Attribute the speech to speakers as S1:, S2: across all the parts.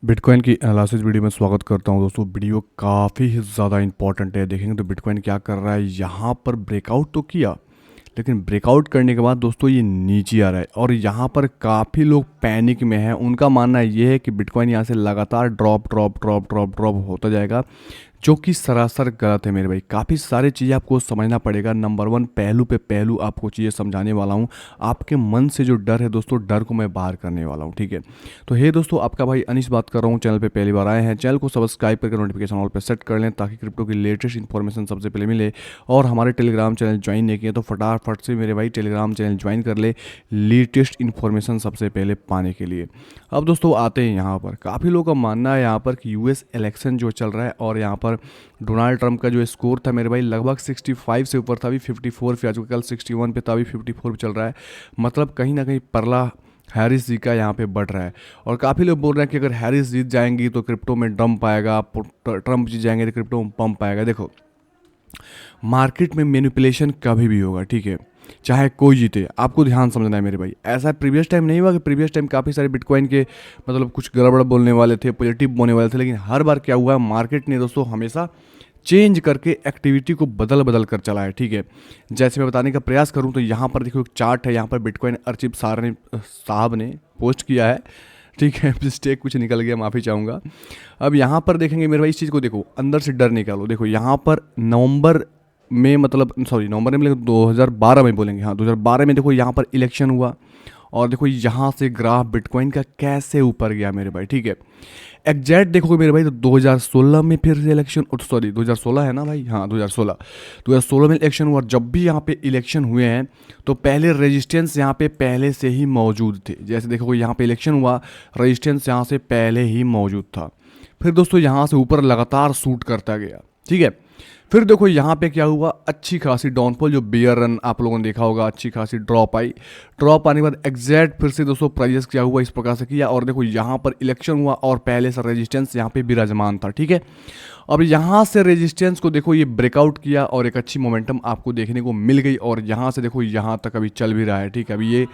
S1: Bitcoin की analysis video में स्वागत करता हूं दोस्तों। वीडियो काफ़ी ही ज़्यादा इंपॉर्टेंट है। देखेंगे तो बिटकॉइन क्या कर रहा है, यहाँ पर ब्रेकआउट तो किया, लेकिन ब्रेकआउट करने के बाद दोस्तों ये नीचे आ रहा है और यहाँ पर काफ़ी लोग पैनिक में हैं। उनका मानना ये है कि बिटकॉइन यहाँ से लगातार drop drop drop drop drop होता जाएगा, जो कि सरासर गलत है मेरे भाई। काफ़ी सारी चीज़ें आपको समझना पड़ेगा। नंबर वन, पहलू पे पहलू आपको चीज़ें समझाने वाला हूँ। आपके मन से जो डर है दोस्तों, डर को मैं बाहर करने वाला हूँ, ठीक है। तो हे दोस्तों, आपका भाई अनिश बात कर रहा हूँ। चैनल पे पहली बार आए हैं, चैनल को सब्सक्राइब करके नोटिफिकेशन ऑल पे सेट कर लें, ताकि क्रिप्टो की लेटेस्ट इन्फॉर्मेशन सबसे पहले मिले। और हमारे टेलीग्राम चैनल ज्वाइन नहीं किए तो फटाफट से मेरे भाई टेलीग्राम चैनल ज्वाइन कर ले, लेटेस्ट इन्फॉर्मेशन सबसे पहले पाने के लिए। अब दोस्तों आते हैं यहाँ पर, काफ़ी लोगों का मानना है यहाँ पर कि यूएस इलेक्शन जो चल रहा है और यहाँ पर डोनाल्ड ट्रंप का जो स्कोर था मेरे भाई लगभग 65 से ऊपर था, अभी 54 पे आ चुका, कल 61 पे था, अभी 54 पे चल रहा है। मतलब कहीं ना कहीं परला हैरिस जी का यहाँ पे बढ़ रहा है। और काफ़ी लोग बोल रहे हैं कि अगर हैरिस जीत जाएंगी तो क्रिप्टो में डंप आएगा, ट्रंप जीत जाएंगे तो क्रिप्टो में पंप आएगा। देखो, मार्केट में मैनिपुलेशन कभी भी होगा, ठीक है, चाहे कोई जीते। आपको ध्यान समझना है मेरे भाई। ऐसा प्रीवियस टाइम नहीं हुआ कि प्रीवियस टाइम काफ़ी सारे बिटकॉइन के मतलब कुछ गड़बड़ बोलने वाले थे, पॉजिटिव बोलने वाले थे, लेकिन हर बार क्या हुआ, मार्केट ने दोस्तों हमेशा चेंज करके एक्टिविटी को बदल बदल कर चला है, ठीक है। जैसे मैं बताने का प्रयास करूं तो यहाँ पर देखो एक चार्ट है, यहाँ पर बिटकॉइन अर्चिप साहब ने पोस्ट किया है, ठीक है। मिस्टेक कुछ निकल गया, माफ़ी चाहूँगा। अब यहाँ पर देखेंगे मेरे भाई, इस चीज़ को देखो, अंदर से डर निकालो। देखो यहाँ पर नवंबर में, मतलब सॉरी नवंबर में, 2012 में बोलेंगे, हाँ 2012 में देखो यहाँ पर इलेक्शन हुआ और देखो यहाँ से ग्राफ बिटकॉइन का कैसे ऊपर गया मेरे भाई, ठीक है। एग्जैक्ट देखोगे मेरे भाई तो 2016 में फिर से इलेक्शन, सॉरी 2016 है ना भाई, हाँ 2016 में इलेक्शन हुआ। जब भी यहाँ पे इलेक्शन हुए हैं तो पहले रेजिस्टेंस यहाँ पे पहले से ही मौजूद थे। जैसे देखोगे यहाँ पे इलेक्शन हुआ, रेजिस्टेंस यहाँ से पहले ही मौजूद था। फिर दोस्तों यहाँ से ऊपर लगातार शूट करता गया, ठीक है। फिर देखो यहाँ पे क्या हुआ, अच्छी खासी डाउनफॉल, जो बियर रन आप लोगों ने देखा होगा, अच्छी खासी ड्रॉप आई। ड्रॉप आने के बाद एग्जैक्ट फिर से दोस्तों प्राइजेस क्या हुआ, इस प्रकार से किया। और देखो यहाँ पर इलेक्शन हुआ और पहले से रेजिस्टेंस यहाँ पे विराजमान था, ठीक है। अब यहाँ से रेजिस्टेंस को देखो ये ब्रेकआउट किया और एक अच्छी मोमेंटम आपको देखने को मिल गई और यहाँ से देखो यहाँ तक अभी चल भी रहा है, ठीक है। अभी ये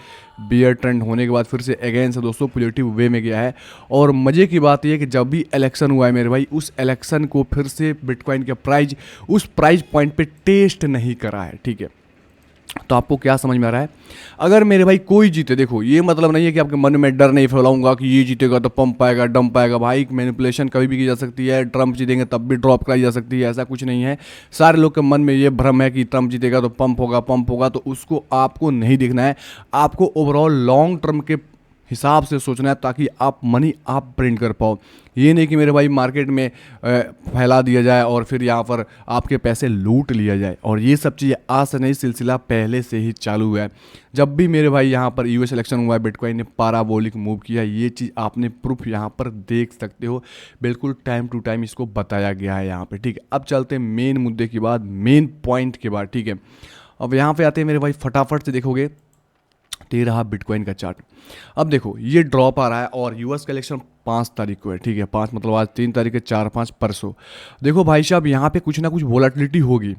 S1: बियर ट्रेंड होने के बाद फिर से अगेन से दोस्तों पॉजिटिव वे में गया है। और मज़े की बात यह कि जब भी इलेक्शन हुआ है मेरे भाई, उस इलेक्शन को फिर से बिटकॉइन का प्राइस उस प्राइस पॉइंट पे टेस्ट नहीं करा है, ठीक है। तो आपको क्या समझ में आ रहा है, अगर मेरे भाई कोई जीते, देखो ये मतलब नहीं है कि आपके मन में डर नहीं फैलाऊंगा कि ये जीतेगा तो पंप आएगा डंप आएगा। भाई मैनिपुलेशन कभी भी की जा सकती है, ट्रंप जीतेंगे तब भी ड्रॉप कराई जा सकती है, ऐसा कुछ नहीं है। सारे लोग के मन में ये भ्रम है कि ट्रंप जीतेगा तो पंप होगा, तो उसको आपको नहीं देखना है। आपको ओवरऑल लॉन्ग टर्म के हिसाब से सोचना है, ताकि आप मनी आप प्रिंट कर पाओ। ये नहीं कि मेरे भाई मार्केट में फैला दिया जाए और फिर यहाँ पर आपके पैसे लूट लिया जाए। और ये सब चीज़ें आज से नहीं, सिलसिला पहले से ही चालू हुआ है। जब भी मेरे भाई यहाँ पर यूएस इलेक्शन हुआ है, बिटकॉइन ने पाराबोलिक मूव किया, ये चीज़ आपने प्रूफ यहाँ पर देख सकते हो। बिल्कुल टाइम टू टाइम इसको बताया गया है यहाँ पर, ठीक है। अब चलते हैं मेन मुद्दे के बाद, मेन पॉइंट के बाद, ठीक है। अब यहाँ पे आते हैं मेरे भाई, फटाफट से देखोगे तो ये रहा बिटकॉइन का चार्ट। अब देखो ये ड्रॉप आ रहा है और यूएस का इलेक्शन 5 तारीख को है, ठीक है। 5 मतलब आज 3 तारीख है, 4 5 परसों। देखो भाई साहब, यहाँ पे कुछ ना कुछ वोलाटिलिटी होगी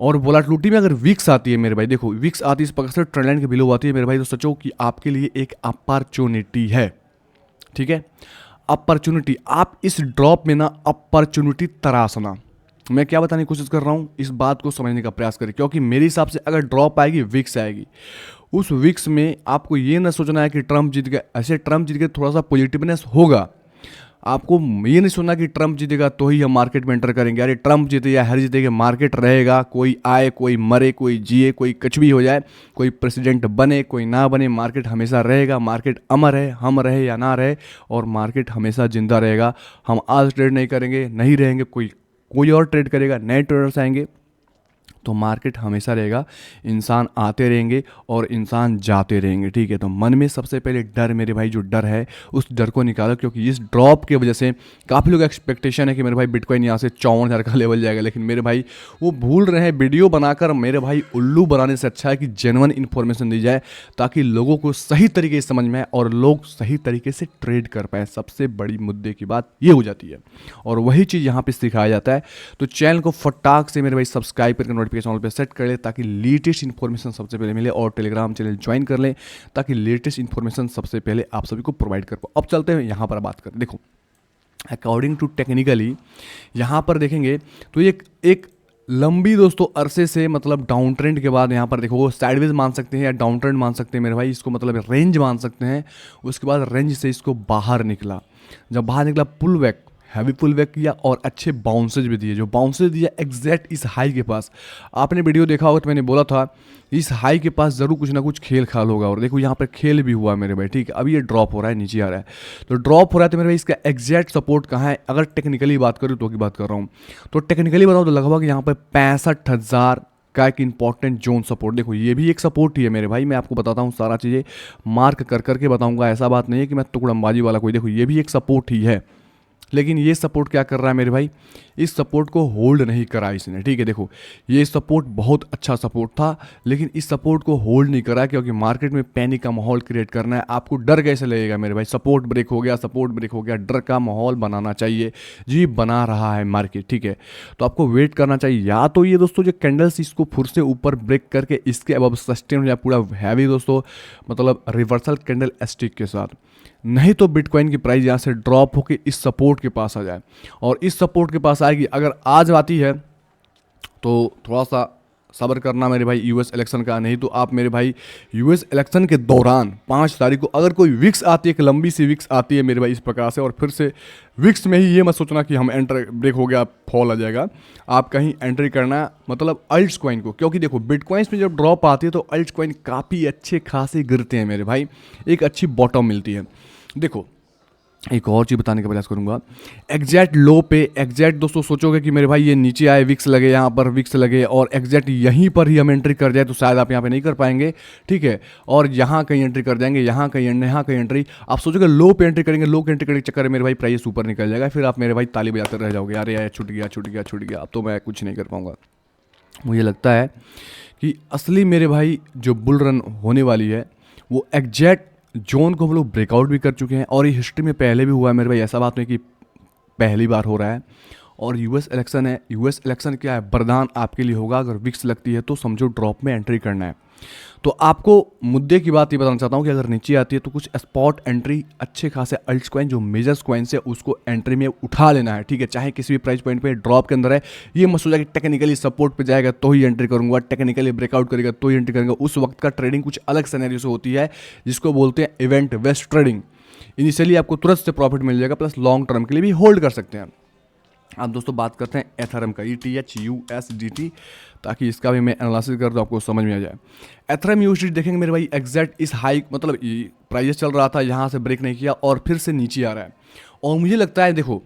S1: और वोलाटिलिटी में अगर विक्स आती है मेरे भाई, देखो विक्स आती है इस प्रकार से, ट्रेंड लाइन के बिलो आती है मेरे भाई, तो सोचो कि आपके लिए एक अपॉर्चुनिटी है, ठीक है। अपॉर्चुनिटी, आप इस ड्रॉप में ना अपॉर्चुनिटी तराशना। मैं क्या बताने की कोशिश कर रहा हूँ, इस बात को समझने का प्रयास करें, क्योंकि मेरे हिसाब से अगर ड्रॉप आएगी, विक्स आएगी, उस विक्स में आपको ये ना सोचना है कि ट्रंप जीत गया। ऐसे ट्रंप जीत गए थोड़ा सा पॉजिटिवनेस होगा, आपको ये नहीं सुनना कि ट्रंप जीतेगा तो ही हम मार्केट में एंटर करेंगे। अरे ट्रंप जीते या हर जीतेगा, मार्केट रहेगा, कोई आए कोई मरे कोई जिए कोई कुछ भी हो जाए, कोई प्रेसिडेंट बने कोई ना बने, मार्केट हमेशा रहेगा। मार्केट अमर है, हम रहे या ना रहे, और मार्केट हमेशा जिंदा रहेगा। हम आज ट्रेड नहीं करेंगे, नहीं रहेंगे, कोई और ट्रेड करेगा, नए ट्रेडर्स आएंगे, तो मार्केट हमेशा रहेगा। इंसान आते रहेंगे और इंसान जाते रहेंगे, ठीक है। तो मन में सबसे पहले डर, मेरे भाई जो डर है उस डर को निकालो, क्योंकि इस ड्रॉप की वजह से काफ़ी लोग एक्सपेक्टेशन है कि मेरे भाई बिटकॉइन यहाँ से 54,000 का लेवल जाएगा, लेकिन मेरे भाई वो भूल रहे हैं। वीडियो बनाकर मेरे भाई उल्लू बनाने से अच्छा है कि जेन्युइन इन्फॉर्मेशन दी जाए, ताकि लोगों को सही तरीके से समझ में आए और लोग सही तरीके से ट्रेड कर पाए। सबसे बड़ी मुद्दे की बात ये हो जाती है और वही चीज़ यहाँ पर सिखाया जाता है। तो चैनल को फटाक से मेरे भाई सब्सक्राइब करके नोटिफिकेशन ऑल पे सेट कर ले, ताकि लेटेस्ट इन्फॉर्मेशन सबसे पहले मिले, और टेलीग्राम चैनल ज्वाइन कर लें, ताकि लेटेस्ट इन्फॉर्मेशन सबसे पहले आप सभी को प्रोवाइड कर पाओ। अब चलते हैं यहाँ पर बात करें। देखो अकॉर्डिंग टू टेक्निकली यहाँ पर देखेंगे तो ये एक लंबी दोस्तों अरसे से मतलब डाउन ट्रेंड के बाद यहाँ पर देखो वो साइडवेज मान सकते हैं या डाउन ट्रेंड मान सकते हैं मेरे भाई, इसको मतलब रेंज मान सकते हैं। उसके बाद रेंज से इसको बाहर निकला, जब बाहर निकला pull back, heavy pull back किया और अच्छे बाउंसेज भी दिए। जो बाउंसेज दिया एग्जैक्ट इस हाई के पास, आपने वीडियो देखा होगा तो मैंने बोला था इस हाई के पास ज़रूर कुछ ना कुछ खेल खाल होगा, और देखो यहाँ पर खेल भी हुआ मेरे भाई, ठीक है। अभी ये ड्रॉप हो रहा है, नीचे आ रहा है, तो ड्रॉप हो रहा है तो मेरे भाई इसका एग्जैक्ट सपोर्ट कहाँ है? अगर टेक्निकली बात करूँ तो की बात कर रहा हूँ, तो टेक्निकली बताऊँ तो लगभग यहाँ पर 65,000 का एक इंपॉर्टेंट जोन सपोर्ट। देखो ये भी एक सपोर्ट ही है मेरे भाई, मैं आपको बताता हूँ सारा चीज़ें मार्क कर करके बताऊँगा, ऐसा बात नहीं है कि मैं टुकड़मबाजी वाला कोई। देखो ये भी एक सपोर्ट ही है, लेकिन ये सपोर्ट क्या कर रहा है मेरे भाई, इस सपोर्ट को होल्ड नहीं करा इसने, ठीक है। देखो ये सपोर्ट बहुत अच्छा सपोर्ट था, लेकिन इस सपोर्ट को होल्ड नहीं करा, क्योंकि मार्केट में पैनिक का माहौल क्रिएट करना है। आपको डर कैसे लगेगा मेरे भाई, सपोर्ट ब्रेक हो गया, सपोर्ट ब्रेक हो गया, डर का माहौल बनाना चाहिए जी, बना रहा है मार्केट, ठीक है। तो आपको वेट करना चाहिए, या तो ये दोस्तों जो कैंडल्स इसको फिर से ऊपर ब्रेक करके इसके अब सस्टेन हो जाए पूरा हैवी दोस्तों, मतलब रिवर्सल कैंडल स्टिक के साथ, नहीं तो बिटकॉइन की प्राइस यहाँ से ड्रॉप होकर इस सपोर्ट के पास आ जाए। और इस सपोर्ट के पास आएगी, अगर आज आती है तो थोड़ा सा सब्र करना मेरे भाई यूएस इलेक्शन का, नहीं तो आप मेरे भाई यूएस इलेक्शन के दौरान 5 तारीख को अगर कोई विक्स आती है, एक लंबी सी विक्स आती है मेरे भाई इस प्रकार से, और फिर से विक्स में ही ये मत सोचना कि हम एंटर ब्रेक हो गया फॉल आ जाएगा, आप कहीं एंट्री करना मतलब अल्ट्स कॉइन को, क्योंकि देखो बिटकॉइंस में जब ड्रॉप आती है तो अल्ट्स कॉइन काफ़ी अच्छे खासे गिरते हैं मेरे भाई, एक अच्छी बॉटम मिलती है। देखो एक और चीज़ बताने का प्रयास करूंगा, एग्जैक्ट लो पे एग्जैक्ट दोस्तों सोचोगे कि मेरे भाई ये नीचे आए, विक्स लगे, यहाँ पर विक्स लगे और एग्जैक्ट यहीं पर ही हम एंट्री कर जाए तो शायद आप यहाँ पे नहीं कर पाएंगे, ठीक है। और यहाँ कहीं एंट्री कर जाएंगे, यहाँ कहीं एंट्री, आप सोचोगे लो पे एंट्री करेंगे, लो के एंट्री करने के चक्कर में मेरे भाई प्राइस ऊपर निकल जाएगा, फिर आप मेरे भाई ताली बजाते रह जाओगे, यार यार छूट गया छूट गया छूट गया, अब तो मैं कुछ नहीं कर पाऊंगा। मुझे लगता है कि असली मेरे भाई जो बुल रन होने वाली है वो एग्जैक्ट जोन को हम लोग ब्रेकआउट भी कर चुके हैं, और ये हिस्ट्री में पहले भी हुआ है मेरे भाई, ऐसा बात नहीं कि पहली बार हो रहा है। और यूएस इलेक्शन है, यूएस इलेक्शन क्या है, वरदान आपके लिए होगा, अगर विक्स लगती है तो समझो ड्रॉप में एंट्री करना है। तो आपको मुद्दे की बात ये बताना चाहता हूँ कि अगर नीचे आती है तो कुछ स्पॉट एंट्री अच्छे खासे अल्ट्स कॉइन जो मेजर्स कॉइन से उसको एंट्री में उठा लेना है, ठीक है। चाहे किसी भी प्राइस पॉइंट पे ड्रॉप के अंदर है, ये मत सोचा कि टेक्निकली सपोर्ट पे जाएगा तो ही एंट्री करूंगा, टेक्निकली ब्रेकआउट करेगा तो ही एंट्री करेंगे। उस वक्त का ट्रेडिंग कुछ अलग सिनेरियो से होती है, जिसको बोलते हैं इवेंट बेस्ड ट्रेडिंग। इनिशियली आपको तुरंत से प्रॉफिट मिल जाएगा, प्लस लॉन्ग टर्म के लिए भी होल्ड कर सकते हैं। अब दोस्तों बात करते हैं एथरम का, ETHUSDT, ताकि इसका भी मैं एनालिसिस कर दूँ आपको समझ में आ जाए। एथरम USDT देखेंगे मेरे भाई एग्जैक्ट इस हाई मतलब प्राइस चल रहा था, यहाँ से ब्रेक नहीं किया और फिर से नीचे आ रहा है, और मुझे लगता है देखो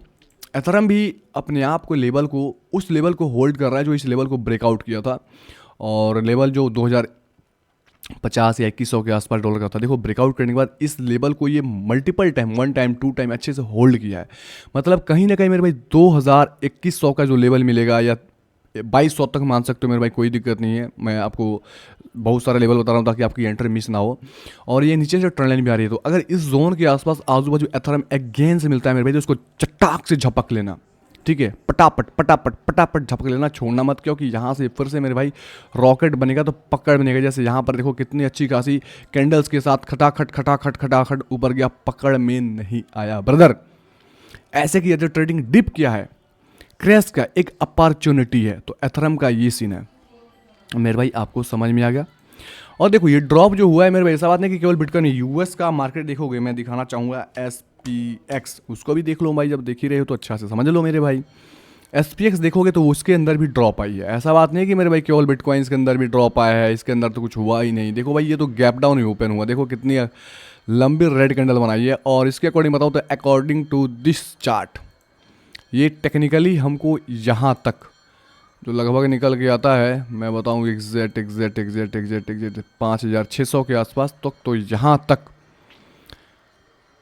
S1: एथरम भी अपने आप को लेवल को उस लेवल को होल्ड कर रहा है जो इस लेवल को ब्रेकआउट किया था, और लेवल जो 2050 या 2100 के आसपास डॉलर का था। देखो ब्रेकआउट करने के बाद इस लेवल को ये मल्टीपल टाइम 1 टाइम 2 टाइम अच्छे से होल्ड किया है, मतलब कहीं ना कहीं मेरे भाई 2100 का जो लेवल मिलेगा या 2200 तक मान सकते हो मेरे भाई, कोई दिक्कत नहीं है। मैं आपको बहुत सारे लेवल बता रहा हूँ ताकि आपकी एंट्री मिस ना हो। और ये नीचे से ट्रेंड लाइन भी आ रही है, तो अगर इस जोन के आसपास आजू बाजू एथरम अगेन से मिलता है मेरे भाई तो उसको चटाक से झपक लेना, ठीक है। पटापट पटापट पटापट झपक लेना, छोड़ना मत, क्योंकि यहाँ से फिर से मेरे भाई रॉकेट बनेगा तो पकड़ बनेगा। जैसे यहाँ पर देखो कितनी अच्छी खासी कैंडल्स के साथ खटाखट खटाखट खटाखट ऊपर गया, पकड़ में नहीं आया ब्रदर। ऐसे की जो ट्रेडिंग डिप किया है, क्रैश का एक अपॉर्चुनिटी है, तो एथरम का ये सीन है मेरे भाई, आपको समझ में आ गया। और देखो ये ड्रॉप जो हुआ है मेरे भाई, ऐसा बात नहीं कि केवल बिटकॉइन, यूएस का मार्केट देखोगे, मैं दिखाना चाहूँगा SPX, उसको भी देख लो भाई, जब देख ही रहे हो तो अच्छा से समझ लो मेरे भाई। SPX देखोगे तो उसके अंदर भी ड्रॉप आई है, ऐसा बात नहीं कि मेरे भाई केवल बिटकॉइंस के अंदर भी ड्रॉप आया है, इसके अंदर तो कुछ हुआ ही नहीं। देखो भाई ये तो गैप डाउन ही ओपन हुआ, देखो कितनी लंबी रेड कैंडल बनाई है। और इसके अकॉर्डिंग बताओ तो अकॉर्डिंग टू दिस चार्ट ये टेक्निकली हमको यहाँ तक जो लगभग निकल के आता है, मैं बताऊँ एग्जैक्ट 5600 के आसपास तो यहाँ तक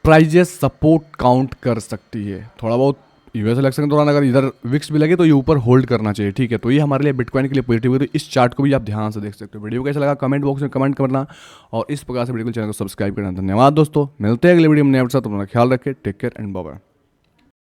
S1: प्राइजेस सपोर्ट काउंट कर सकती है। थोड़ा बहुत यूएस इलेक्शन के दौरान अगर इधर विक्स भी लगे तो ये ऊपर होल्ड करना चाहिए, ठीक है। तो ये हमारे लिए बिटकॉइन के लिए पॉजिटिव है, तो इस चार्ट को भी आप ध्यान से देख सकते हो। वीडियो कैसा लगा कमेंट बॉक्स में कमेंट करना, और इस प्रकार से वीडियो चैनल को सब्सक्राइब करना। धन्यवाद दोस्तों, मिलते हैं अगले वीडियो में नए अपने साथ, अपना ख्याल रखें, take care and bye bye.